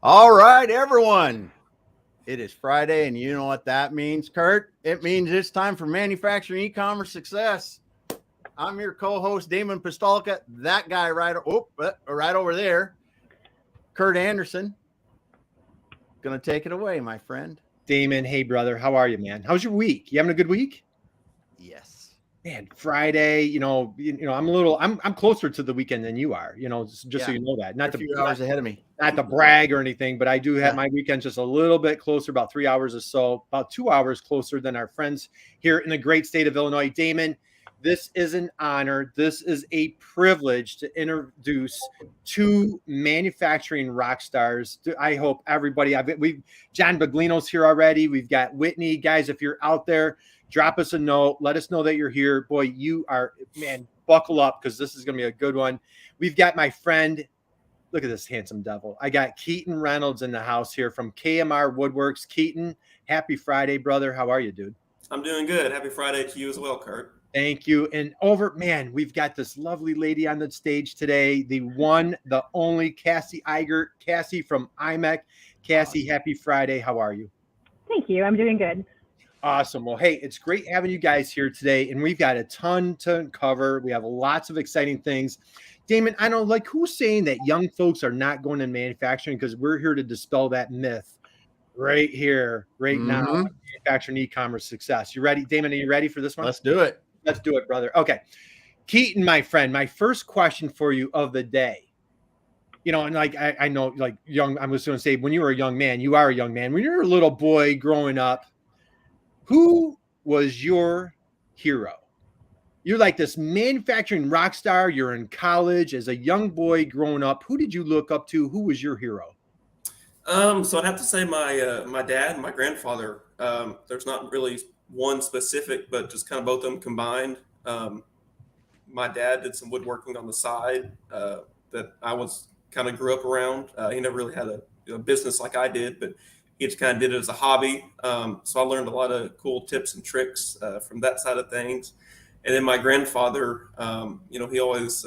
All right, everyone. It is Friday, and you know what that means, Kurt? It means it's time for Manufacturing Ecommerce Success. I'm your co-host, Damon Pistolka. That guy right over there, Kurt Anderson. Gonna take it away, my friend. Damon, hey brother, how are you, man? How's your week? You having a good week? Yes. Man, Friday, I'm closer to the weekend than you are, just so you know that. Not a few hours ahead of me. Not to brag or anything, but I do have my weekend just a little bit closer, about 3 hours or so, about 2 hours closer than our friends here in the great state of Illinois. Damon, this is an honor. This is a privilege to introduce two manufacturing rock stars. I hope everybody, John Baglino's here already. We've got Whitney. Guys, if you're out there, drop us a note. Let us know that you're here. Boy, you are, man, buckle up because this is going to be a good one. We've got my friend. Look at this handsome devil. I got Keaton Reynolds in the house here from KMR Woodworks. Keaton, happy Friday, brother. How are you, dude? I'm doing good. Happy Friday to you as well, Kurt. Thank you. And we've got this lovely lady on the stage today, the one, the only Cassi Igert. Cassi from IMEC. Cassi, happy Friday. How are you? Thank you. I'm doing good. Awesome. Well, hey, it's great having you guys here today, and we've got a ton to cover. We have lots of exciting things. Damon, I know, who's saying that young folks are not going to manufacturing? Because we're here to dispel that myth right here, right now. Manufacturing e-commerce success. You ready, Damon? Are you ready for this one? Let's do it. Let's do it, brother. Okay, Keaton, my friend, my first question for you of the day. And I know, young. I was going to say, when you were a young man, you are a young man. When you're a little boy growing up, who was your hero? You're like this manufacturing rock star. You're in college as a young boy growing up. Who did you look up to? Who was your hero? So I'd have to say my dad and my grandfather. There's not really one specific, but just kind of both of them combined. My dad did some woodworking on the side that I was kind of grew up around. He never really had a business like I did, but he just kind of did it as a hobby. So I learned a lot of cool tips and tricks from that side of things. And then my grandfather, he always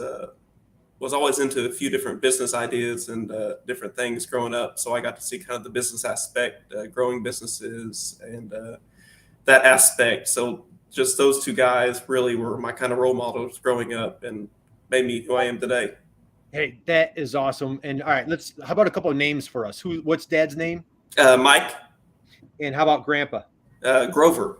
was always into a few different business ideas and different things growing up. So I got to see kind of the business aspect, growing businesses and that aspect. So just those two guys really were my kind of role models growing up and made me who I am today. Hey, that is awesome. And all right, how about a couple of names for us? What's Dad's name? Mike. And how about Grandpa? Grover.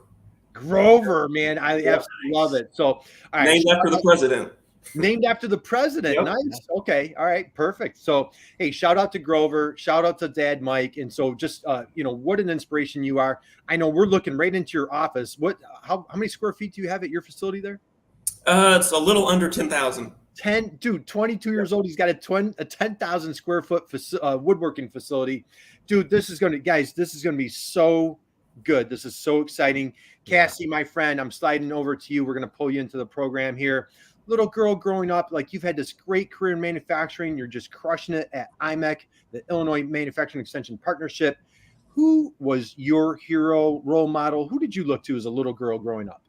Grover, man, I absolutely love it. So, all right, named after the president. Named after the president. Yep. Nice. Okay. All right. Perfect. So, hey, shout out to Grover. Shout out to Dad Mike. And so, just what an inspiration you are. I know we're looking right into your office. How many square feet do you have at your facility there? It's a little under 10,000. 22 years old. He's got a 10,000 square foot woodworking facility. Dude, this is going to be so good. This is so exciting. Cassi, my friend, I'm sliding over to you. We're going to pull you into the program here. Little girl growing up, you've had this great career in manufacturing. You're just crushing it at IMEC, the Illinois Manufacturing Extension Partnership. Who was your hero, role model? Who did you look to as a little girl growing up?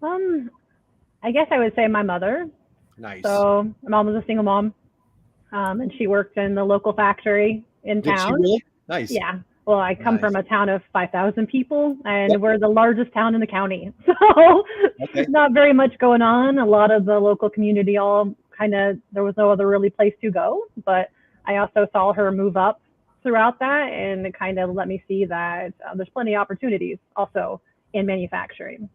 I guess I would say my mother. Nice. So my mom was a single mom, and she worked in the local factory in town. Did she really? Nice. Yeah. Well, I come from a town of 5,000 people, and we're the largest town in the county. So not very much going on. A lot of the local community there was no other really place to go. But I also saw her move up throughout that, and it kind of let me see that there's plenty of opportunities also in manufacturing.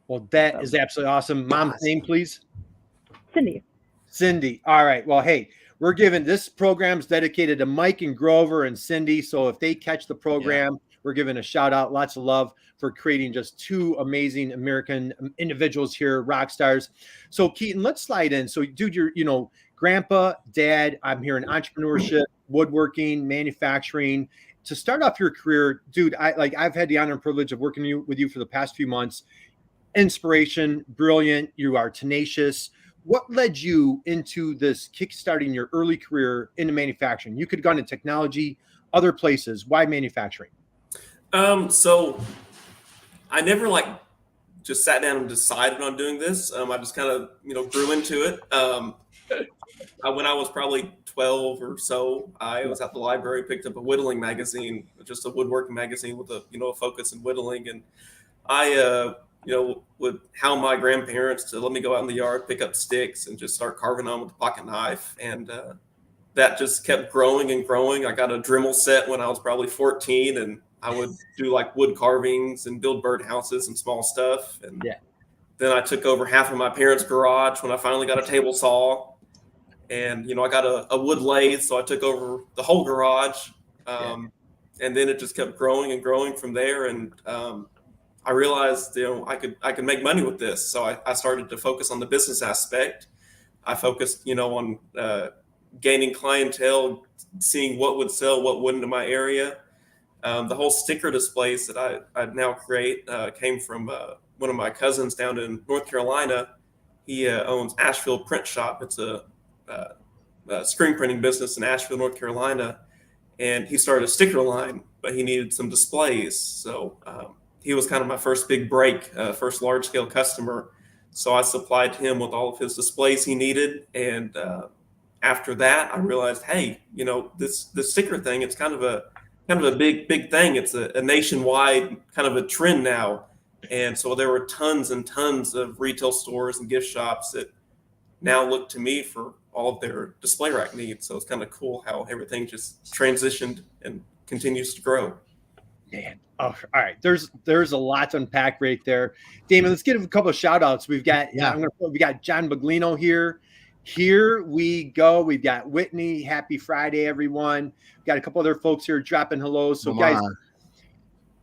Well, that is absolutely awesome. Mom's name, please. Cindy. All right. Well, hey, we're giving this program's dedicated to Mike and Grover and Cindy. So if they catch the program, we're giving a shout out. Lots of love for creating just two amazing American individuals here, rock stars. So Keaton, let's slide in. So dude, you're, grandpa, dad, I'm here in entrepreneurship, woodworking, manufacturing. To start off your career, dude, I've had the honor and privilege of working with you for the past few months. Inspiration, brilliant. You are tenacious. What led you into this kickstarting your early career into manufacturing? You could have gone to technology, other places. Why manufacturing? So I never just sat down and decided on doing this. I just kind of, grew into it. When I was probably 12 or so, I was at the library, picked up a whittling magazine, just a woodworking magazine with a, a focus in whittling. And I, would hound my grandparents to let me go out in the yard, pick up sticks and just start carving on with a pocket knife. And that just kept growing and growing. I got a Dremel set when I was probably 14, and I would do like wood carvings and build birdhouses and small stuff. And then I took over half of my parents' garage when I finally got a table saw. And, I got a wood lathe, so I took over the whole garage. And then it just kept growing and growing from there. And I realized, I could make money with this. So I started to focus on the business aspect. I focused, on gaining clientele, seeing what would sell, what wouldn't in my area. The whole sticker displays that I now create came from one of my cousins down in North Carolina. He owns Asheville Print Shop. It's a screen printing business in Asheville, North Carolina. And he started a sticker line, but he needed some displays. So he was kind of my first big break, first large scale customer. So I supplied him with all of his displays he needed. And after that, I realized, hey, this sticker thing, it's kind of a big thing. It's a nationwide kind of a trend now. And so there were tons and tons of retail stores and gift shops that now look to me for all of their display rack needs. So it's kind of cool how everything just transitioned and continues to grow. Man. Oh, all right. There's a lot to unpack right there. Damon, let's give a couple of shout outs. We've got, we got John Baglino here. Here we go. We've got Whitney. Happy Friday, everyone. We've got a couple other folks here dropping hello. So guys,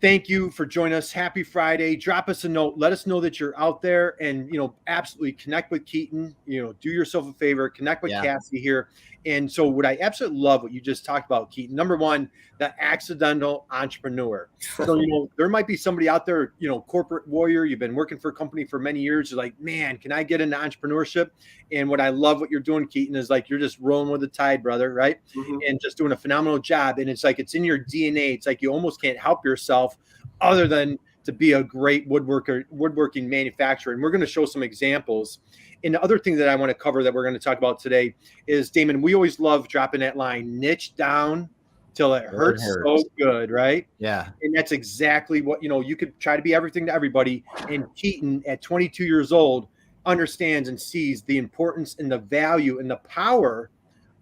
thank you for joining us. Happy Friday. Drop us a note. Let us know that you're out there, and, absolutely connect with Keaton. Do yourself a favor, connect with Cassi here. And so what I absolutely love what you just talked about, Keaton. Number one, the accidental entrepreneur. So, there might be somebody out there, corporate warrior. You've been working for a company for many years. You're like, man, can I get into entrepreneurship? And what I love what you're doing, Keaton, is like, you're just rolling with the tide, brother. Right. Mm-hmm. And just doing a phenomenal job. And it's like, it's in your DNA. It's like, you almost can't help yourself other than to be a great woodworking manufacturer. And we're going to show some examples. And the other thing that I want to cover that we're going to talk about today is, Damon, we always love dropping that line, niche down till it hurts so good, right? Yeah. And that's exactly what, you could try to be everything to everybody. And Keaton, at 22 years old, understands and sees the importance and the value and the power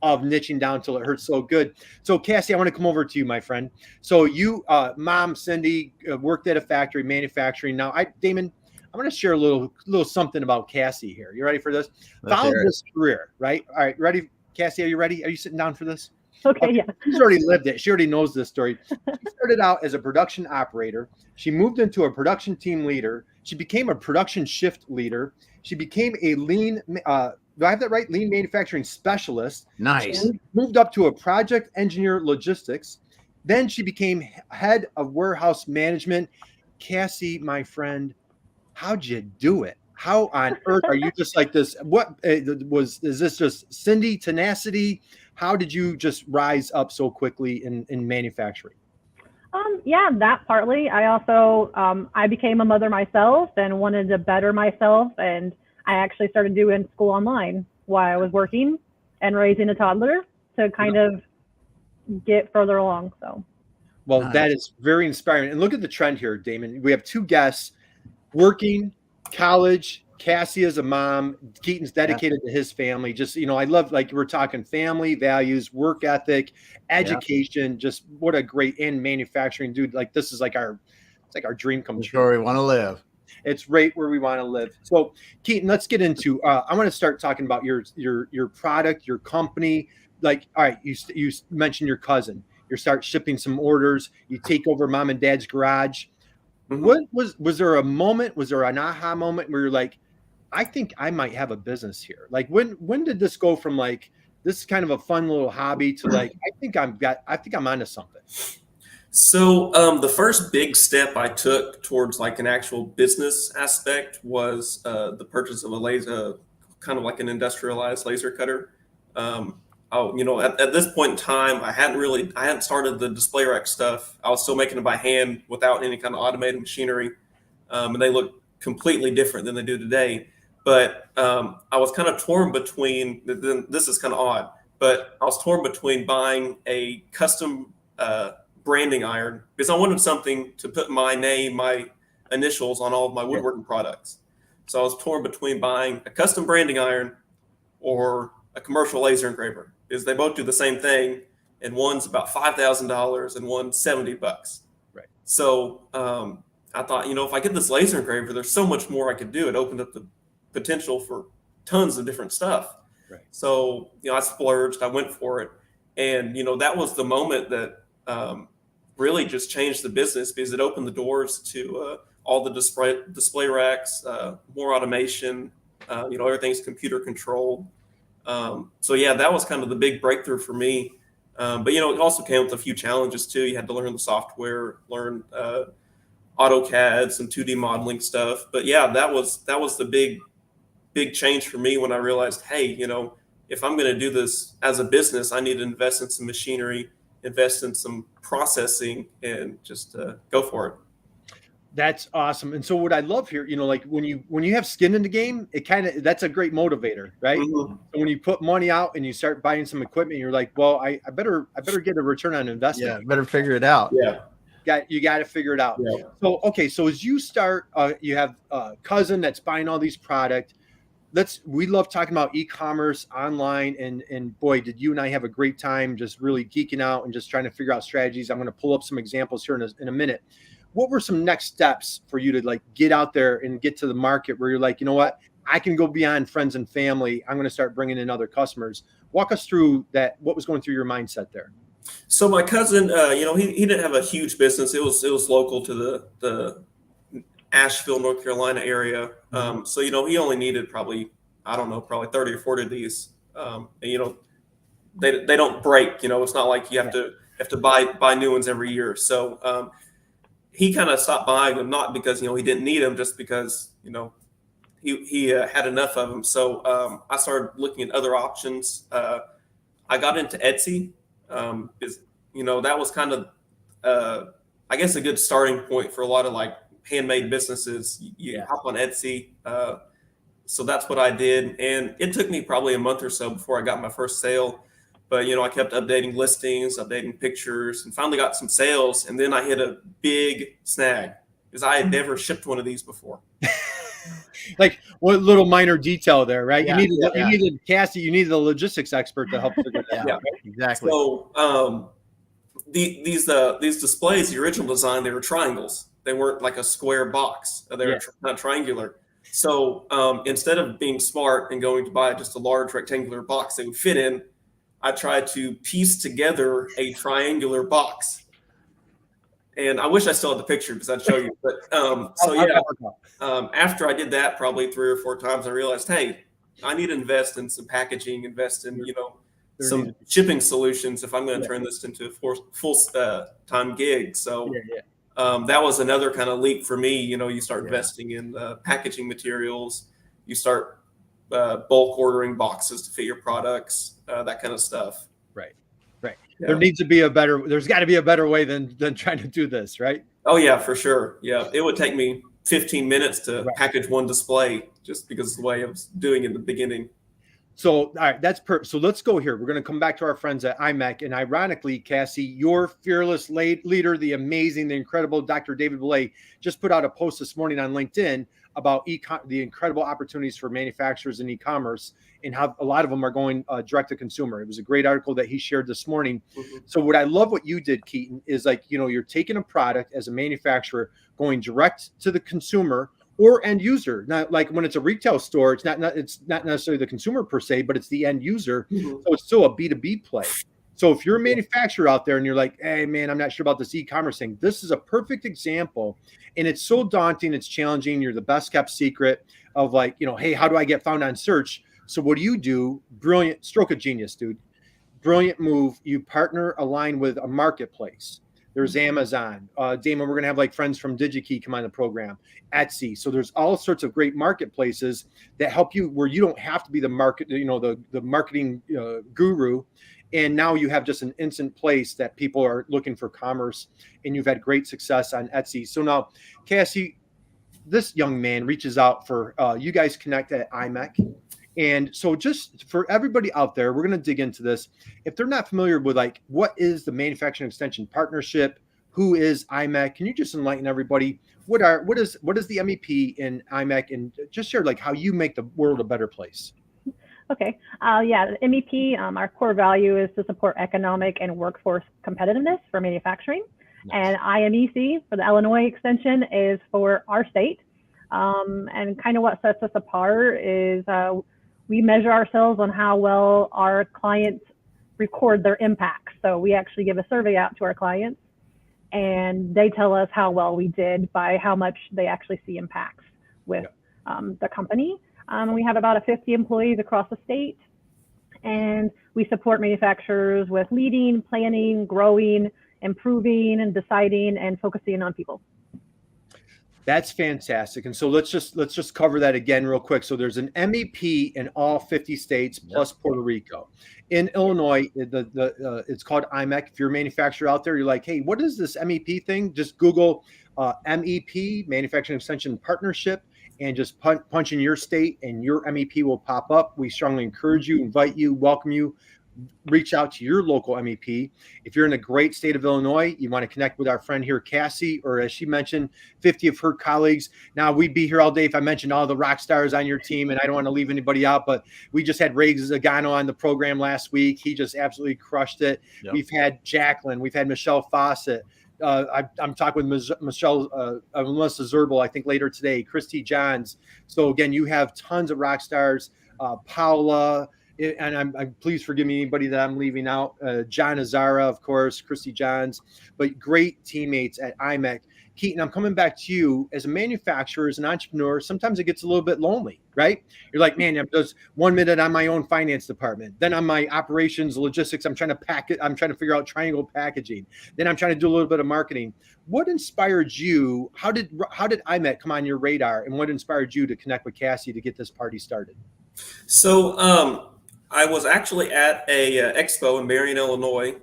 of niching down till it hurts so good. So Cassi, I want to come over to you, my friend. So you, mom, Cindy, worked at a factory manufacturing. Now, Damon, I'm going to share a little something about Cassi here. You ready for this? Followed this career, right? All right, ready? Cassi, are you ready? Are you sitting down for this? Okay, yeah. She's already lived it. She already knows this story. She started out as a production operator. She moved into a production team leader. She became a production shift leader. She became a lean, do I have that right? Lean manufacturing specialist. Nice. She moved up to a project engineer logistics. Then she became head of warehouse management. Cassi, my friend, how'd you do it? How on earth are you just like this? Is this just Cindy tenacity? How did you just rise up so quickly in manufacturing? Yeah, that partly. I also, I became a mother myself and wanted to better myself. And I actually started doing school online while I was working and raising a toddler to kind of get further along. So, well, that is very inspiring. And look at the trend here, Damon. We have two guests working, college. Cassi is a mom. Keaton's dedicated to his family. Just, I love, like, we're talking family values, work ethic, education, just what a great, and manufacturing, dude. Like, this is like it's like our dream come true. Where we want to live. It's right where we want to live. So Keaton, let's get into, I want to start talking about your product, your company. Like, all right, you mentioned your cousin, you start shipping some orders, you take over mom and dad's garage. Mm-hmm. What was there a moment, was there an aha moment where you're like, I think I might have a business here? Like, when did this go from like, this is kind of a fun little hobby to like, I think I'm onto something? So the first big step I took towards like an actual business aspect was the purchase of a laser, kind of like an industrialized laser cutter. At this point in time, I hadn't started the display rack stuff. I was still making it by hand without any kind of automated machinery. And they look completely different than they do today. But I was kind of torn between, this is kind of odd. but I was torn between buying a custom branding iron because I wanted something to put my name, my initials on all of my woodworking products. So I was torn between buying a custom branding iron or a commercial laser engraver because they both do the same thing, and one's about $5,000 and one's $70. Right. So I thought, if I get this laser engraver, there's so much more I could do. It opened up the potential for tons of different stuff. Right. So, I splurged, I went for it. And, that was the moment that really just changed the business because it opened the doors to all the display racks, more automation, everything's computer controlled. So yeah, that was kind of the big breakthrough for me. But, it also came with a few challenges too. You had to learn the software, learn AutoCAD, some 2D modeling stuff. But yeah, that was the big change for me when I realized, hey, if I'm going to do this as a business, I need to invest in some machinery, invest in some processing, and just go for it. That's awesome. And so what I love here, like when you have skin in the game, that's a great motivator, right? Mm-hmm. So when you put money out and you start buying some equipment, you're like, well, I better get a return on investment. Yeah, better figure it out. Yeah. You got to figure it out. Yeah. So, okay. So as you start, you have a cousin that's buying all these products. We love talking about e-commerce online, and boy, did you and I have a great time just really geeking out and just trying to figure out strategies. I'm going to pull up some examples here in a minute. What were some next steps for you to get out there and get to the market where you're like, you know what, I can go beyond friends and family. I'm going to start bringing in other customers. Walk us through that. What was going through your mindset there? So my cousin, he didn't have a huge business. It was local to the Asheville, North Carolina area. So, he only needed probably 30 or 40 of these. And, they don't break, it's not like you have to buy new ones every year. So, he kind of stopped buying them, not because, he didn't need them, just because, he had enough of them. So, I started looking at other options. I got into Etsy. That was kind of, I guess, a good starting point for a lot of handmade businesses. You hop on Etsy. So that's what I did. And it took me probably a month or so before I got my first sale. But, I kept updating listings, updating pictures, and finally got some sales. And then I hit a big snag because I had never shipped one of these before. What little minor detail there, right? Yeah, you needed Cassi, you needed a logistics expert to help figure that out. Right? Exactly. So these displays, the original design, they were triangles. They weren't like a square box. They were not triangular. So instead of being smart and going to buy just a large rectangular box they would fit in, I tried to piece together a triangular box. And I wish I still had the picture because I'd show you. But after I did that probably 3 or 4 times, I realized, hey, I need to invest in some packaging, invest in, some shipping solutions if I'm going to turn this into a full-time gig. So that was another kind of leap for me. You start investing in packaging materials, you start bulk ordering boxes to fit your products, that kind of stuff. Right. Yeah. There's got to be a better way than trying to do this, right? Oh yeah, for sure. Yeah. It would take me 15 minutes to package one display just because of the way I was doing it in the beginning. So, all right, so let's go here. We're going to come back to our friends at IMEC. And ironically, Cassi, your fearless leader, the amazing, the incredible Dr. David Belay just put out a post this morning on LinkedIn about the incredible opportunities for manufacturers in e-commerce and how a lot of them are going direct to consumer. It was a great article that he shared this morning. Mm-hmm. So what I love what you did, Keaton, is you're taking a product as a manufacturer, going direct to the consumer or end user. Not like when it's a retail store, it's not necessarily the consumer per se, but it's the end user. Mm-hmm. So it's still a B2B play. So if you're a manufacturer out there and you're like, hey man, I'm not sure about this e-commerce thing, this is a perfect example. And it's so daunting, it's challenging. You're the best kept secret of hey, how do I get found on search? So what do? Brilliant stroke of genius, dude. Brilliant move. You align with a marketplace. There's Amazon. Damon, we're going to have friends from DigiKey come on the program. Etsy. So there's all sorts of great marketplaces that help you where you don't have to be the marketing guru. And now you have just an instant place that people are looking for commerce, and you've had great success on Etsy. So now, Cassi, this young man reaches out for you guys connect at IMEC, And so just for everybody out there, we're going to dig into this. If they're not familiar with like, what is the Manufacturing Extension Partnership? Who is IMEC? Can you just enlighten everybody? What is the MEP in IMEC, and just share like how you make the world a better place? Okay. The MEP, our core value is to support economic and workforce competitiveness for manufacturing. Nice. And IMEC for the Illinois extension is for our state. And kind of what sets us apart is we measure ourselves on how well our clients record their impacts. So we actually give a survey out to our clients, and they tell us how well we did by how much they actually see impacts with the company. We have about 50 employees across the state, and we support manufacturers with leading, planning, growing, improving, and deciding, and focusing on people. That's fantastic. And so let's just cover that again real quick. So there's an MEP in all 50 states plus Puerto Rico. In Illinois, it's called IMEC. If you're a manufacturer out there, you're like, hey, what is this MEP thing? Just Google MEP, Manufacturing Extension Partnership, and just punch in your state and your MEP will pop up. We strongly encourage you, invite you, welcome you. Reach out to your local MEP. If you're in a great state of Illinois, you want to connect with our friend here, Cassi, or as she mentioned, 50 of her colleagues. Now, we'd be here all day if I mentioned all the rock stars on your team, and I don't want to leave anybody out, but we just had Ray Zagano on the program last week. He just absolutely crushed it. Yep. We've had Jacqueline. We've had Michelle Fawcett. I'm talking with Michelle, Melissa Zerbel, I think later today, Christy Johns. So again, you have tons of rock stars, Paula, and I'm please forgive me anybody that I'm leaving out. John Azara, of course, Christy Johns, but great teammates at IMEC. Keaton, I'm coming back to you as a manufacturer, as an entrepreneur. Sometimes it gets a little bit lonely, right? You're like, man, I'm just 1 minute on my own finance department. Then on my operations, logistics, I'm trying to pack it. I'm trying to figure out triangle packaging. Then I'm trying to do a little bit of marketing. What inspired you? How did IMEC come on your radar? And what inspired you to connect with Cassi to get this party started? So, I was actually at a expo in Marion, Illinois,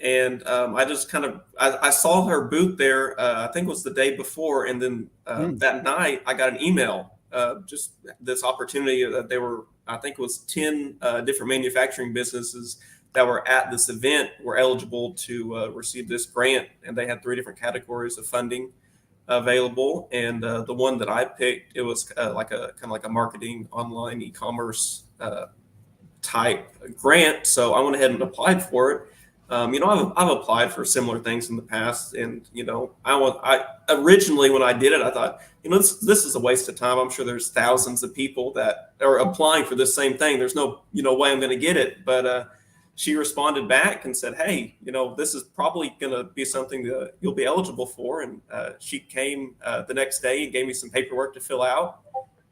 and I just I saw her booth there. I think it was the day before, and then that night I got an email, just this opportunity that there were, I think it was 10 different manufacturing businesses that were at this event were eligible to receive this grant, and they had 3 different categories of funding available. And the one that I picked, it was like a marketing online e-commerce type grant. So I went ahead and applied for it. I've applied for similar things in the past, and I originally, when I did it, I thought, this is a waste of time. I'm sure there's thousands of people that are applying for this same thing. There's no way I'm going to get it. But she responded back and said, hey, this is probably going to be something that you'll be eligible for. And she came the next day and gave me some paperwork to fill out,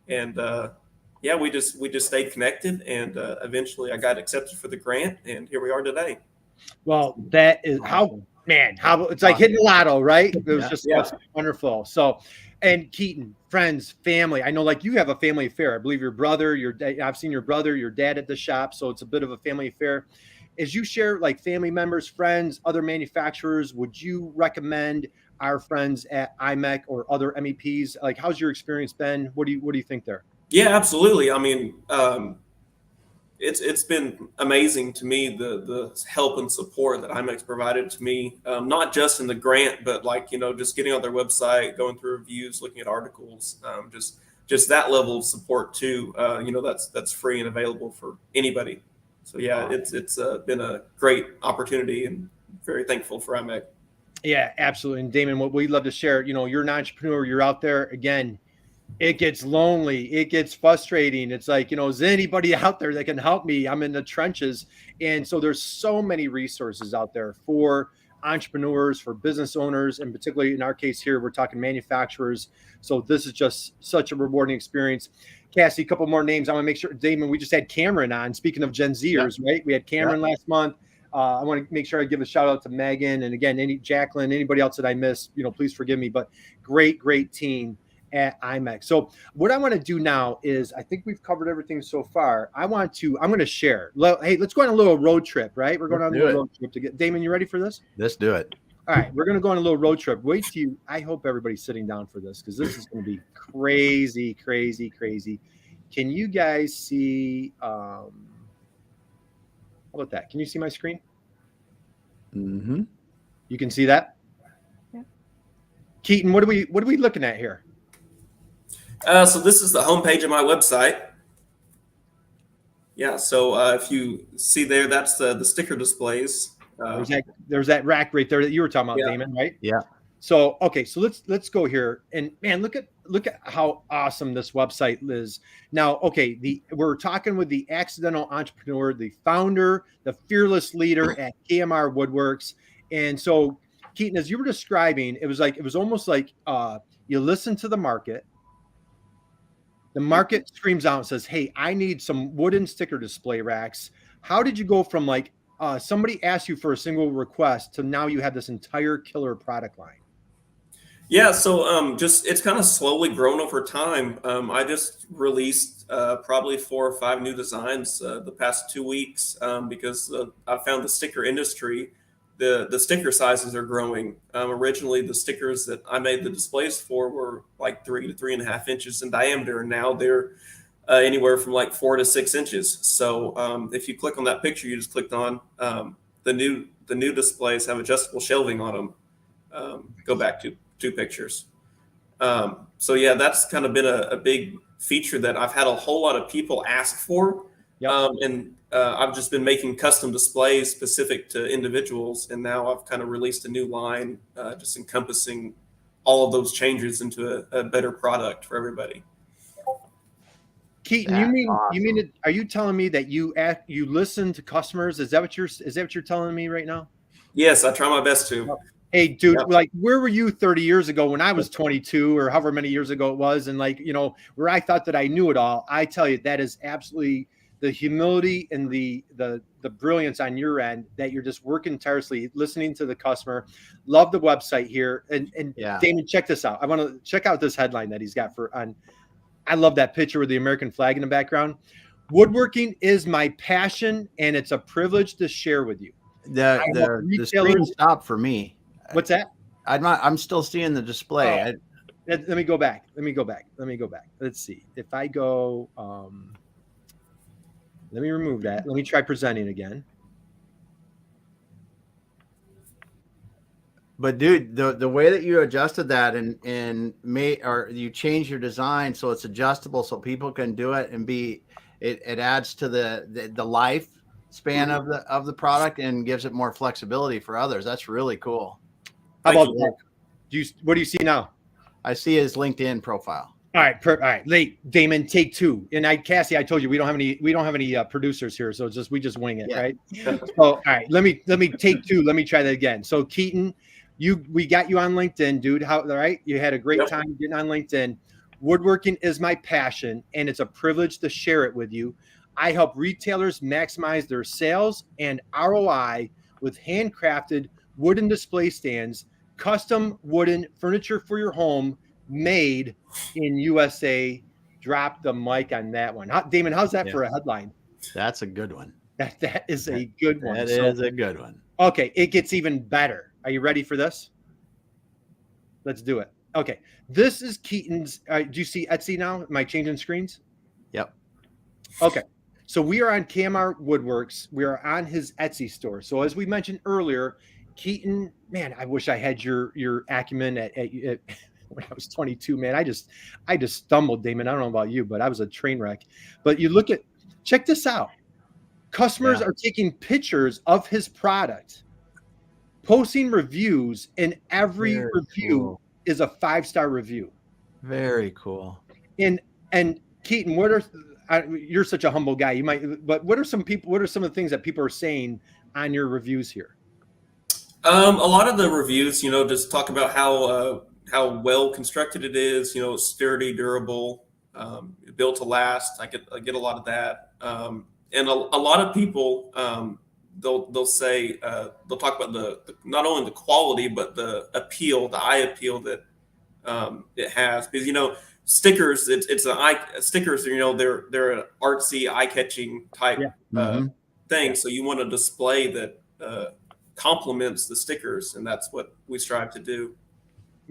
and we just stayed connected, and eventually I got accepted for the grant, and here we are today. Well, that is how it's like hitting the lotto, right? It was just wonderful. So, and Keaton, friends, family. I know, like, you have a family affair. I believe your brother, I've seen your brother, your dad at the shop, so it's a bit of a family affair. As you share, like, family members, friends, other manufacturers, would you recommend our friends at IMEC or other MEPs? Like, how's your experience been? What do you think there? Yeah, absolutely. I mean, it's been amazing to me, the help and support that IMEC's provided to me, not just in the grant, but just getting on their website, going through reviews, looking at articles, just that level of support too. That's free and available for anybody. So yeah, it's been a great opportunity, and very thankful for IMEC. Yeah, absolutely. And Damon, what we'd love to share, you're an entrepreneur, you're out there again. It gets lonely. It gets frustrating. It's like, is there anybody out there that can help me? I'm in the trenches. And so there's so many resources out there for entrepreneurs, for business owners, and particularly in our case here, we're talking manufacturers. So this is just such a rewarding experience. Cassi, a couple more names. I want to make sure, Damon, we just had Cameron on. Speaking of Gen Zers, right? We had Cameron last month. I want to make sure I give a shout out to Megan. And again, Jacqueline, anybody else that I missed, please forgive me, but great team at IMEC. So what I want to do now is, I think we've covered everything so far. I'm going to share. Hey, let's go on a little road trip, right? We're going on a little road trip to get Damon. You ready for this? Let's do it. All right. We're going to go on a little road trip. Wait till I hope everybody's sitting down for this, because this is going to be crazy. Can you guys see? How about that? Can you see my screen? Mm-hmm. You can see that. Yeah. Keaton, what are we looking at here? So this is the homepage of my website. Yeah, so if you see there, that's the sticker displays. There's that rack right there that you were talking about, Yeah. Damon, right? Yeah. So okay, so let's go here, and man, look at how awesome this website is. Now, okay, we're talking with the accidental entrepreneur, the founder, the fearless leader at KMR Woodworks, and so Keaton, as you were describing, it was almost like you listen to the market. The market screams out and says, "Hey, I need some wooden sticker display racks." How did you go from like somebody asked you for a single request to now you have this entire killer product line? Yeah, so just it's kind of slowly grown over time. I just released probably 4 or 5 new designs the past 2 weeks because I found the sticker industry, the sticker sizes are growing. Originally, the stickers that I made the displays for were like 3 to 3.5 inches in diameter, and now they're anywhere from like 4 to 6 inches. So if you click on that picture you just clicked on, the new displays have adjustable shelving on them. Go back to 2 pictures. So yeah, that's kind of been a big feature that I've had a whole lot of people ask for. Yep. And I've just been making custom displays specific to individuals. And now I've kind of released a new line just encompassing all of those changes into a better product for everybody. Keaton, you mean it, are you telling me that you listen to customers? Is that what you're telling me right now? Yes, I try my best to. Hey, dude, Yep. like, where were you 30 years ago when I was 22 or however many years ago it was? And like, where I thought that I knew it all, I tell you, that is absolutely the humility and the brilliance on your end that you're just working tirelessly, listening to the customer. Love the website here. And Yeah. Damon, check this out. I want to check out this headline that he's got I love that picture with the American flag in the background. Woodworking is my passion and it's a privilege to share with you. The screen stopped for me. What's that? I'm still seeing the display. Oh. Let me go back. Let's see. If I go, let me remove that. Let me try presenting again. But dude, the way that you adjusted that and you change your design so it's adjustable so people can do it and it adds to the life span of the product and gives it more flexibility for others. That's really cool. How about that? What do you see now? I see his LinkedIn profile. All right. Late Damon, take 2. And Cassie, I told you we don't have any producers here, so we just wing it, right? So all right, let me take 2. Let me try that again. So Keaton, we got you on LinkedIn, dude. All right? You had a great time getting on LinkedIn. Woodworking is my passion, and it's a privilege to share it with you. I help retailers maximize their sales and ROI with handcrafted wooden display stands, custom wooden furniture for your home, made in USA. Drop the mic on that one. Damon, how's that for a headline? That's a good one. That is a good one. That is a good one. Okay, it gets even better. Are you ready for this? Let's do it. Okay, this is Keaton's. Do you see Etsy now? Am I changing screens? Yep. Okay, so we are on KMR Woodworks. We are on his Etsy store. So as we mentioned earlier, Keaton, man, I wish I had your acumen at when I was 22, man. I just stumbled, Damon. I don't know about you, but I was a train wreck. But check this out. Customers are taking pictures of his product, posting reviews, and every review is a 5-star review. Very cool. And Keaton, you're such a humble guy. But what are some of the things that people are saying on your reviews here? A lot of the reviews, just talk about how well constructed it is, sturdy, durable, built to last. I get a lot of that. And a lot of people, they'll say, they'll talk about not only the quality, but the appeal, the eye appeal that it has. Because, stickers, stickers, they're an artsy, eye-catching type thing. So you want a display that complements the stickers, and that's what we strive to do.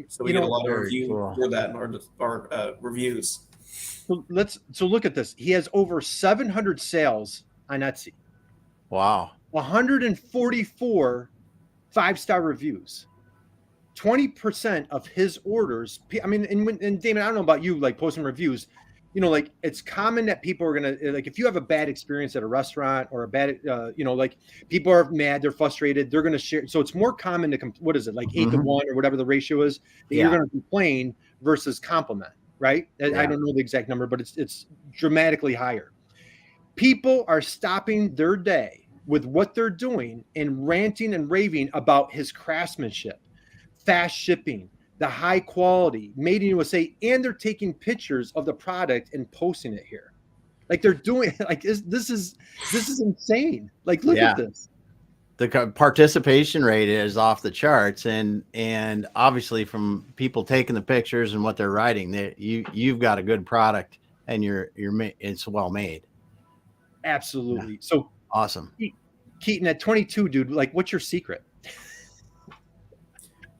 So we get a lot of review for that in our reviews. So look at this. He has over 700 sales on Etsy. Wow. 144 5-star reviews. 20% of his orders. I mean, and Damon, I don't know about you, like posting reviews. You know, like it's common that people are gonna, like, if you have a bad experience at a restaurant or a bad, like people are mad, they're frustrated, they're gonna share. So it's more common to, what is it, like 8 to 1 or whatever the ratio is, that you're gonna complain versus compliment, right? I don't know the exact number, but it's dramatically higher. People are stopping their day with what they're doing and ranting and raving about his craftsmanship, fast shipping, the high quality, made in USA, and they're taking pictures of the product and posting it here. Like they're doing, like this is insane. Like look at this. The participation rate is off the charts, and obviously from people taking the pictures and what they're writing, that you've got a good product and it's well made. Absolutely. Yeah. So awesome. Keaton, at 22, dude, like what's your secret?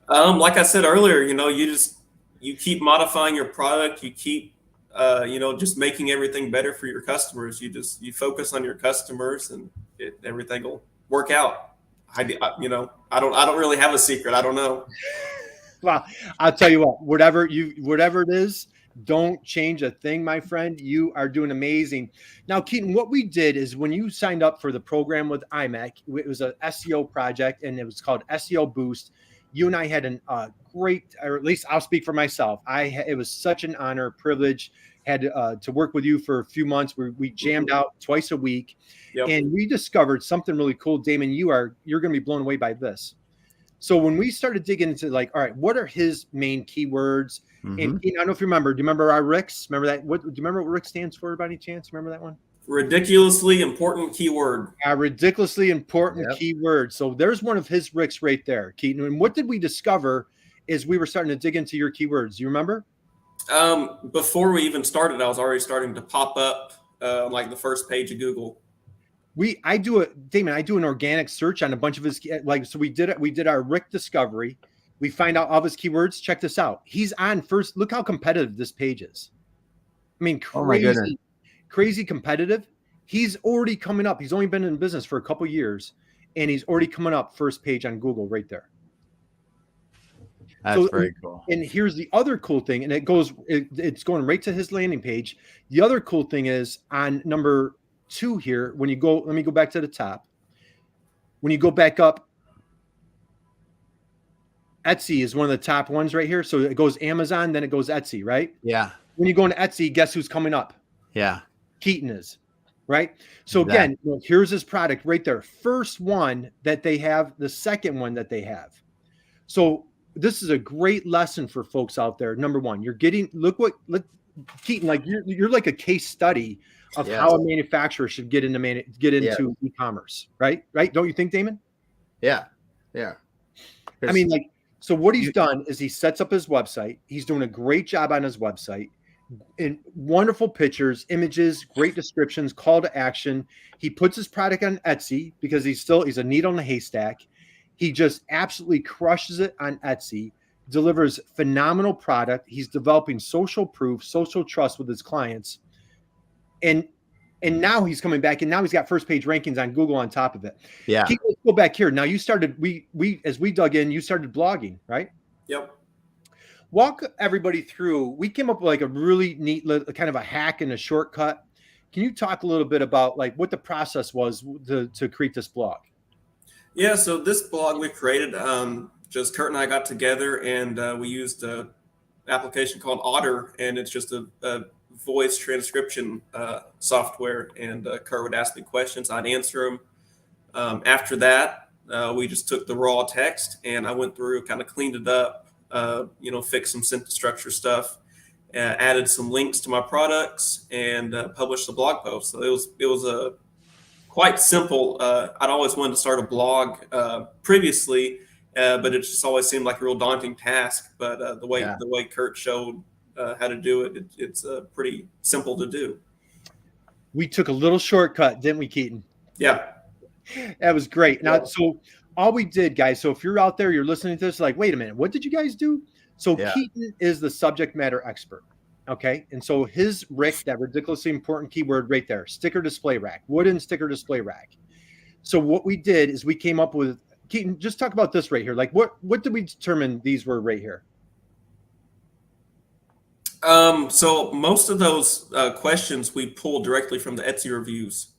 Like I said earlier, you keep modifying your product. You keep, just making everything better for your customers. You focus on your customers, and everything will work out. I don't really have a secret. I don't know. Well, I'll tell you what, whatever it is, don't change a thing, my friend. You are doing amazing. Now, Keaton, what we did is when you signed up for the program with IMEC, it was an SEO project, and it was called SEO Boost. You and I had a great, or at least I'll speak for myself. It was such an honor, privilege, had to work with you for a few months. We jammed out twice a week, and we discovered something really cool. Damon, you're going to be blown away by this. So when we started digging into, like, all right, what are his main keywords? And I don't know if you remember. Do you remember our RICS? Remember that? Do you remember what RICS stands for by any chance? Remember that one? Ridiculously important keyword. A ridiculously important keyword. So there's one of his RICS right there, Keaton. And what did we discover is we were starting to dig into your keywords. You remember? Before we even started, I was already starting to pop up like the first page of Google. I do an organic search on a bunch of his, so we did our RIC discovery. We find out all of his keywords. Check this out. He's on first. Look how competitive this page is. I mean, crazy competitive. He's already coming up. He's only been in business for a couple years, and he's already coming up first page on Google right there. That's very cool. And here's the other cool thing, and it's going right to his landing page. The other cool thing is on number 2 here, when you go, let me go back to the top. When you go back up, Etsy is one of the top ones right here. So it goes Amazon, then it goes Etsy, right? Yeah. When you go into Etsy, guess who's coming up? Yeah. Keaton is, right? So again, here's his product right there. First one that they have, the second one that they have. So this is a great lesson for folks out there. Number one, Keaton, like you're like a case study of how a manufacturer should get into e-commerce, right? Right? Don't you think, Damon? Yeah. Yeah. I mean, like, so what he's done is he sets up his website. He's doing a great job on his website. And wonderful pictures, images, great descriptions, call to action. He puts his product on Etsy because he's a needle in a haystack. He just absolutely crushes it on Etsy, delivers phenomenal product. He's developing social proof, social trust with his clients. And now he's coming back, and now he's got first page rankings on Google on top of it. Yeah. Let's go back here. Now you started, as we dug in, you started blogging, right? Yep. Walk everybody through. We came up with like a really neat kind of a hack and a shortcut. Can you talk a little bit about like what the process was to create this blog? Yeah. So this blog we created, just Kurt and I got together, and we used an application called Otter, and it's just a voice transcription software. And Kurt would ask me questions, I'd answer them. After that, we just took the raw text, and I went through, kind of cleaned it up. Fix some sentence structure stuff, added some links to my products, and published the blog post. So it was a quite simple. I'd always wanted to start a blog previously, but it just always seemed like a real daunting task. But the way Kurt showed how to do it, it's pretty simple to do. We took a little shortcut, didn't we, Keaton? Yeah, that was great. Now, so all we did, guys, so if you're out there, you're listening to this, like, wait a minute, what did you guys do? So Keaton is the subject matter expert. Okay. And so his RIC, that ridiculously important keyword right there, sticker display rack, wooden sticker display rack. So what we did is we came up with, Keaton, just talk about this right here. Like what did we determine these were right here? So most of those questions we pulled directly from the Etsy reviews.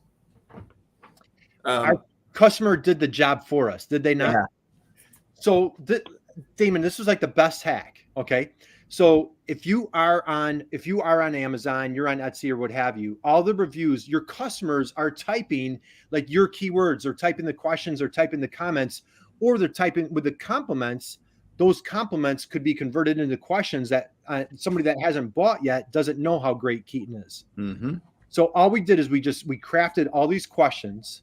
Our customer did the job for us, did they not? Yeah. So Damon, this was like the best hack. Okay. So if you are on Amazon, you're on Etsy or what have you, all the reviews, your customers are typing like your keywords or typing the questions or typing the comments, or they're typing with the compliments. Those compliments could be converted into questions that somebody that hasn't bought yet doesn't know how great Keaton is. Mm-hmm. So all we did is we crafted all these questions.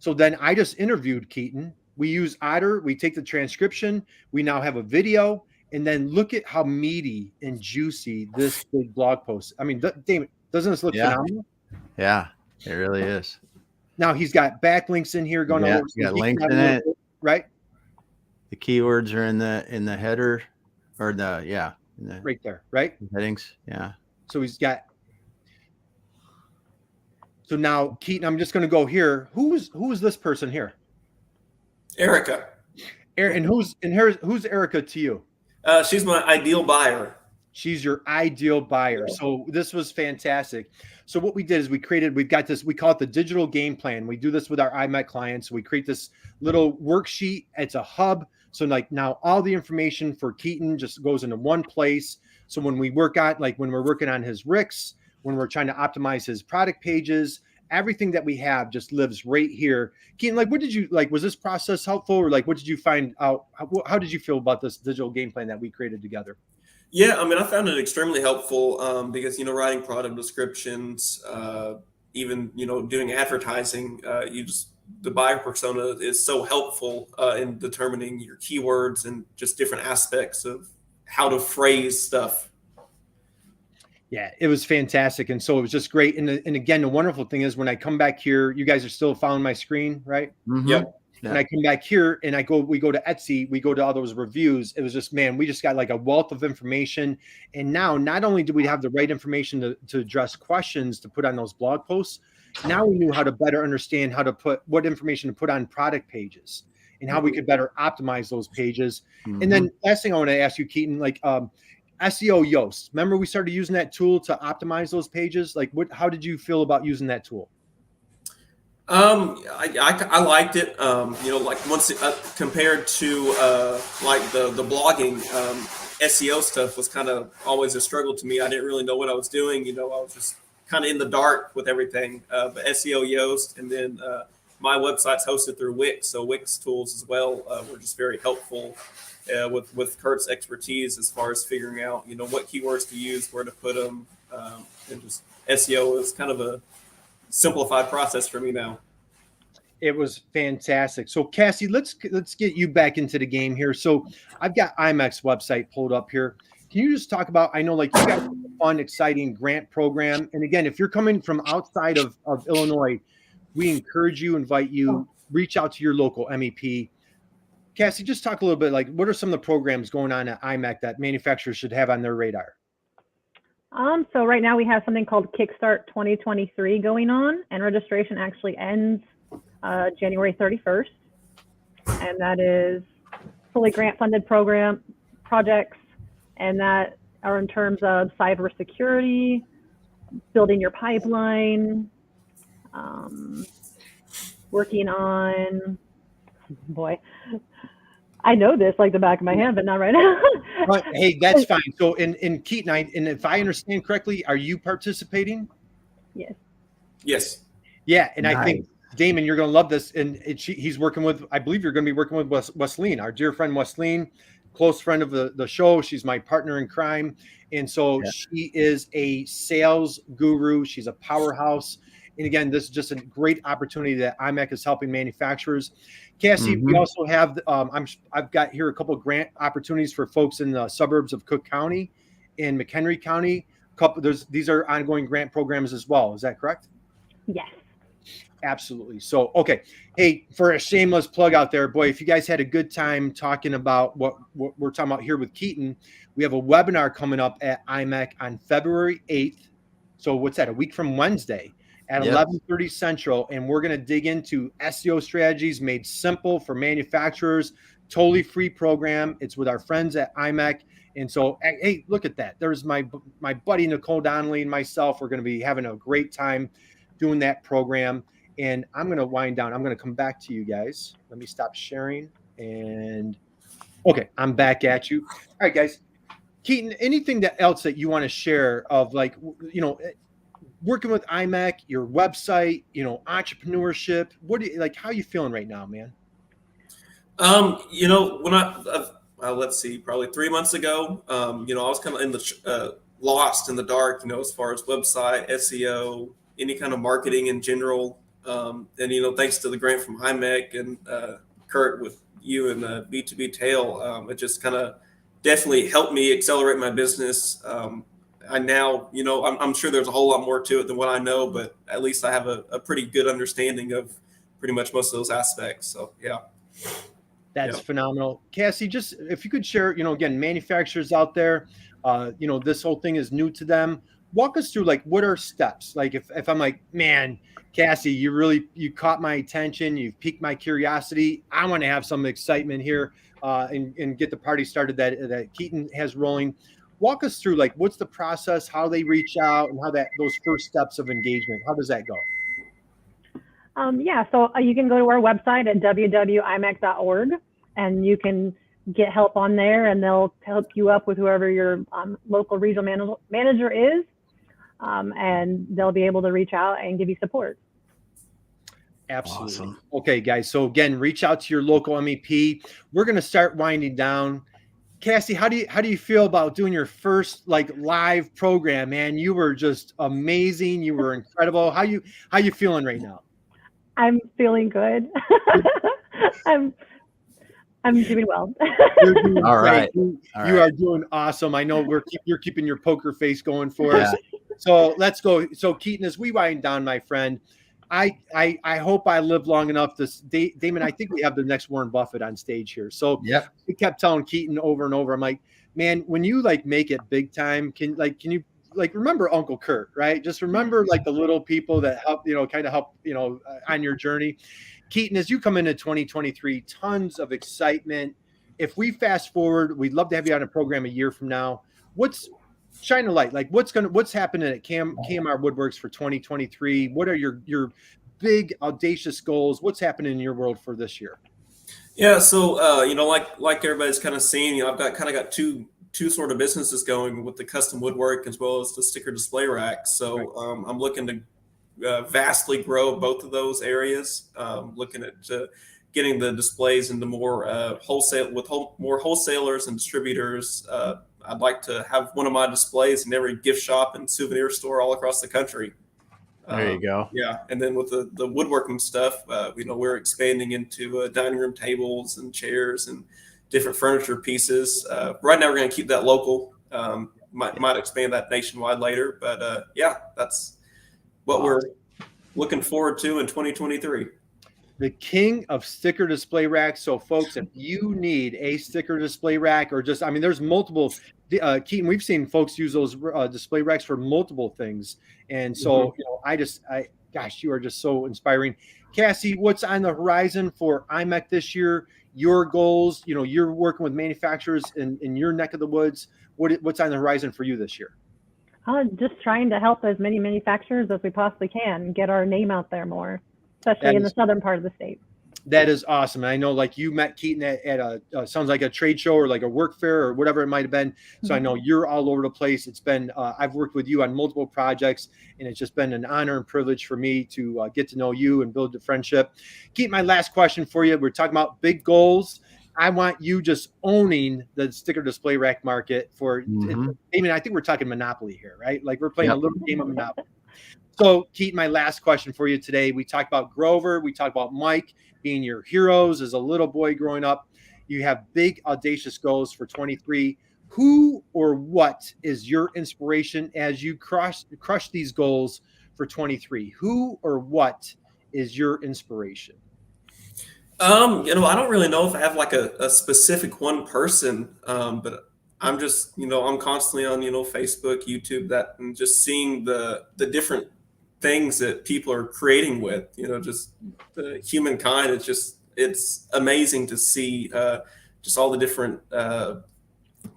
So then I just interviewed Keaton. We use Otter. We take the transcription. We now have a video. And then look at how meaty and juicy this big blog post. I mean, Damon, doesn't this look phenomenal? Yeah, it really is. Now he's got backlinks in here going over. He's got links in it. Right? The keywords are in the header or Right there, right? Headings. Yeah. So he's got. So now, Keaton, I'm just going to go here. Who is this person here? Erica. And who's Erica to you? She's my ideal buyer. She's your ideal buyer. So this was fantastic. So what we did is we've got this, we call it the digital game plan. We do this with our IMEC clients. We create this little worksheet. It's a hub. So like now all the information for Keaton just goes into one place. So when we work on, like when we're working on his RICs, when we're trying to optimize his product pages, everything that we have just lives right here. Keaton, like, what did you like? Was this process helpful, or like, what did you find out? How did you feel about this digital game plan that we created together? Yeah, I mean, I found it extremely helpful because, writing product descriptions, even, doing advertising, the buyer persona is so helpful in determining your keywords and just different aspects of how to phrase stuff. Yeah, it was fantastic. And so it was just great. And again, the wonderful thing is when I come back here, you guys are still following my screen, right? Mm-hmm. Yep. Yeah. And I come back here and we go to Etsy, we go to all those reviews. It was just, man, we just got like a wealth of information. And now not only do we have the right information to address questions to put on those blog posts, now we knew how to better understand what information to put on product pages and how we could better optimize those pages. Mm-hmm. And then last thing I want to ask you, Keaton, like, SEO Yoast. Remember we started using that tool to optimize those pages? Like how did you feel about using that tool? I liked it. Like once compared to like the blogging, SEO stuff was kind of always a struggle to me. I didn't really know what I was doing. I was just kind of in the dark with everything. But SEO Yoast, and then my website's hosted through Wix, so Wix tools as well were just very helpful. With Kurt's expertise as far as figuring out, what keywords to use, where to put them, and just SEO is kind of a simplified process for me now. It was fantastic. So Cassi, let's get you back into the game here. So I've got IMEC's website pulled up here. Can you just talk about, I know like you got a fun, exciting grant program. And again, if you're coming from outside of Illinois, we encourage you, invite you, reach out to your local MEP. Cassi, just talk a little bit, like what are some of the programs going on at IMEC that manufacturers should have on their radar? So right now we have something called Kickstart 2023 going on, and registration actually ends January 31st. And that is fully grant funded projects, and that are in terms of cybersecurity, building your pipeline, working on, boy, I know this like the back of my hand, but not right now. Hey, that's fine. So in Keaton, and if I understand correctly, are you participating? Yes. Yes. Yeah, and nice. I think Damon, you're going to love this. And he's working with, I believe you're going to be working with Wesleyan, our dear friend Wesleyan, close friend of the show. She's my partner in crime, and so she is a sales guru. She's a powerhouse. And again, this is just a great opportunity that IMEC is helping manufacturers. Cassi, we also have, I've got here a couple of grant opportunities for folks in the suburbs of Cook County and McHenry County. These are ongoing grant programs as well. Is that correct? Yes. Absolutely. So, okay. Hey, for a shameless plug out there, boy, if you guys had a good time talking about what we're talking about here with Keaton, we have a webinar coming up at IMEC on February 8th. So what's that? A week from Wednesday at 11:30 Central. And we're going to dig into SEO strategies made simple for manufacturers, totally free program. It's with our friends at IMEC. And so, hey, look at that. There's my buddy, Nicole Donnelly, and myself. We're going to be having a great time doing that program. And I'm going to wind down. I'm going to come back to you guys. Let me stop sharing. And okay, I'm back at you. All right, guys. Keaton, anything else that you want to share of, like, you know, working with IMEC, your website, you know, entrepreneurship? What do you like? How are you feeling right now, man? You know, when let's see, probably 3 months ago, you know, I was kind of in the lost in the dark, you know, as far as website, SEO, any kind of marketing in general. And, you know, thanks to the grant from IMEC and Kurt with you and B2B Tail, it just kind of definitely helped me accelerate my business. I now, you know, I'm sure there's a whole lot more to it than what I know, but at least I have a pretty good understanding of pretty much most of those aspects. So, yeah. That's phenomenal. Cassi, just if you could share, you know, again, manufacturers out there, you know, this whole thing is new to them. Walk us through, like, what are steps? Like, if I'm like, man, Cassi, you caught my attention. You've piqued my curiosity. I want to have some excitement here and get the party started that Keaton has rolling. Walk us through, like, what's the process, how they reach out, and how those first steps of engagement, how does that go? Yeah, so you can go to our website at www.imec.org, and you can get help on there, and they'll help you up with whoever your local regional manager is, and they'll be able to reach out and give you support. Absolutely. Awesome. Okay, guys. So again, reach out to your local MEP. We're going to start winding down. Cassi, how do you feel about doing your first, like, live program, man? You were just amazing. You were incredible. How you feeling right now? I'm feeling good. I'm doing well. You're doing All right. You are doing awesome. I know you're keeping your poker face going for us. So let's go. So Keaton, as we wind down, my friend, I hope I live long enough to, Damon, I think we have the next Warren Buffett on stage here. So we kept telling Keaton over and over, I'm like, man, when you, like, make it big time, can you, like, remember Uncle Kurt, right? Just remember, like, the little people that help, you know, kind of help, you know, on your journey. Keaton, as you come into 2023, tons of excitement. If we fast forward, we'd love to have you on a program a year from now. Shine a light, like, what's happening at KMR Woodworks for 2023? What are your big audacious goals? What's happening in your world for this year? Yeah, so you know, like everybody's kind of seen, you know, I've got two sort of businesses going with the custom woodwork as well as the sticker display rack. So right. I'm looking to vastly grow both of those areas. Looking at getting the displays into more more wholesalers and distributors. I'd like to have one of my displays in every gift shop and souvenir store all across the country. There you go. Yeah, and then with the woodworking stuff, you know, we're expanding into dining room tables and chairs and different furniture pieces. Right now, we're going to keep that local. Might expand that nationwide later, but yeah, that's what we're looking forward to in 2023. The king of sticker display racks. So, folks, if you need a sticker display rack, or just, I mean, there's multiple. Keaton, we've seen folks use those display racks for multiple things, and so you know, gosh, you are just so inspiring. Cassi, what's on the horizon for IMEC this year? Your goals, you know, you're working with manufacturers in your neck of the woods. What's on the horizon for you this year? Just trying to help as many manufacturers as we possibly can, get our name out there more, especially in the southern part of the state. That is awesome. And I know, like, you met Keaton at a sounds like a trade show or like a work fair or whatever it might have been. So I know you're all over the place. It's been I've worked with you on multiple projects, and it's just been an honor and privilege for me to get to know you and build a friendship. Keaton, my last question for you. We're talking about big goals. I want you just owning the sticker display rack market for, I mean, I think we're talking Monopoly here, right? Like, we're playing a little game of Monopoly. So, Keaton, my last question for you today. We talked about Grover. We talked about Mike being your heroes as a little boy growing up. You have big, audacious goals for 23. Who or what is your inspiration as you crush these goals for 23? Who or what is your inspiration? You know, I don't really know if I have like a specific one person, but I'm just, you know, I'm constantly on, you know, Facebook, YouTube, that, and just seeing the different things that people are creating with, you know, just the humankind. It's amazing to see just all the different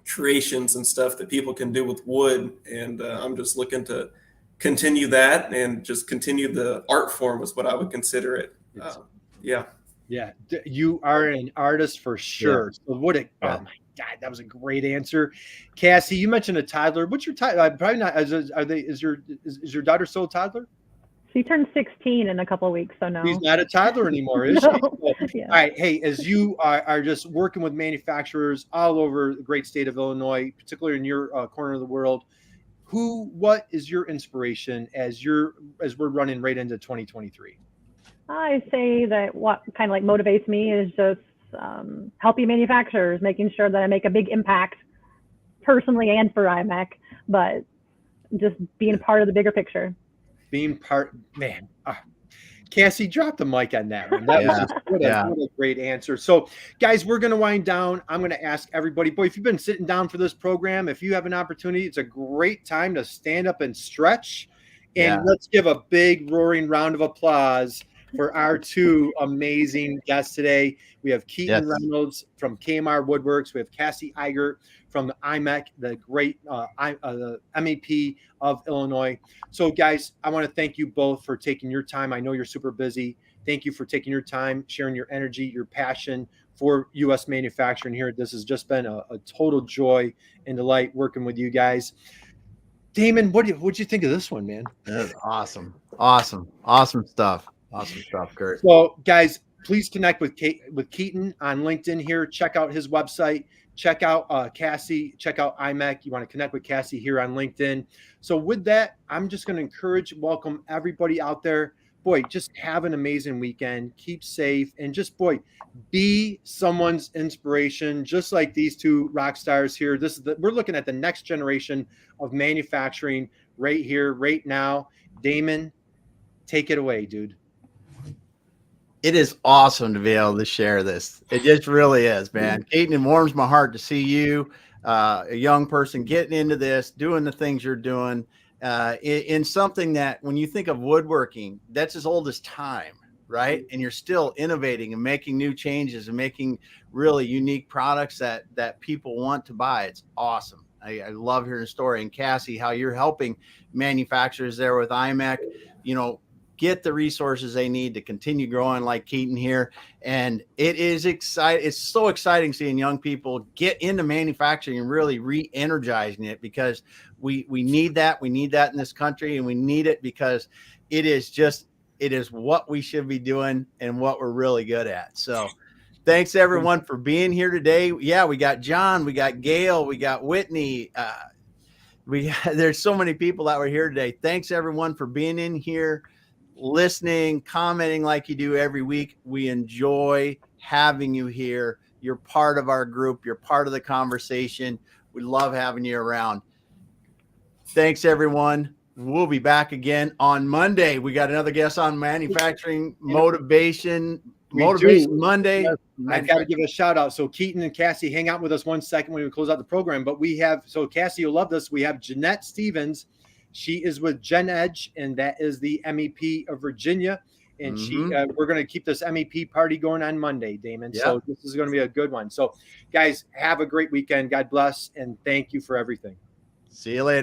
creations and stuff that people can do with wood. And I'm just looking to continue that and just continue the art form is what I would consider it. Yeah. Yeah, you are an artist for sure. Yeah. So oh my God, that was a great answer. Cassie, you mentioned a toddler. What's your toddler? Probably not. Is your daughter still a toddler? She turned 16 in a couple of weeks, so no. She's not a toddler anymore, is no. She? Yeah. All right. Hey, as you are just working with manufacturers all over the great state of Illinois, particularly in your corner of the world, what is your inspiration as we're running right into 2023? I say that what kind of like motivates me is just helping manufacturers, making sure that I make a big impact personally and for IMEC, but just being a part of the bigger picture. Cassie, drop the mic on that one. That was what a great answer. So, guys, we're going to wind down. I'm going to ask everybody, boy, if you've been sitting down for this program, if you have an opportunity, it's a great time to stand up and stretch. And let's give a big roaring round of applause for our two amazing guests today. We have Keaton Reynolds from KMR Woodworks. We have Cassi Igert from the IMEC, the great the MEP of Illinois. So, guys, I want to thank you both for taking your time. I know you're super busy. Thank you for taking your time, sharing your energy, your passion for U.S. manufacturing here. This has just been a total joy and delight working with you guys. Damon, what'd you think of this one, man? That was awesome. Awesome stuff. Awesome stuff, Kurt. So, guys, please connect with Keaton on LinkedIn here. Check out his website. Check out Cassi. Check out IMEC. You want to connect with Cassi here on LinkedIn. So with that, I'm just going to welcome everybody out there. Boy, just have an amazing weekend. Keep safe. And just, boy, be someone's inspiration, just like these two rock stars here. We're looking at the next generation of manufacturing right here, right now. Damon, take it away, dude. It is awesome to be able to share this. It just really is, man. Keaton, it warms my heart to see you, a young person getting into this, doing the things you're doing in something that when you think of woodworking, that's as old as time, right? And you're still innovating and making new changes and making really unique products that people want to buy. It's awesome. I love hearing the story. And Cassi, how you're helping manufacturers there with IMEC, you know, get the resources they need to continue growing like Keaton here. And it is exciting. It's so exciting seeing young people get into manufacturing and really re-energizing it, because we need that. We need that in this country, and we need it because it is what we should be doing and what we're really good at. So thanks everyone for being here today. Yeah, we got John, we got Gail, we got Whitney. There's so many people that were here today. Thanks everyone for being in here, listening, commenting like you do every week. We enjoy having you here. You're part of our group. You're part of the conversation. We love having you around. Thanks, everyone. We'll be back again on Monday. We got another guest on Manufacturing Motivation Monday. I've got to give a shout out. So Keaton and Cassi, hang out with us 1 second when we close out the program. But Cassi, you'll love this. We have Jeanette Stevens. She is with Gen Edge, and that is the MEP of Virginia. And we're going to keep this MEP party going on Monday, Damon. Yep. So this is going to be a good one. So, guys, have a great weekend. God bless, and thank you for everything. See you later.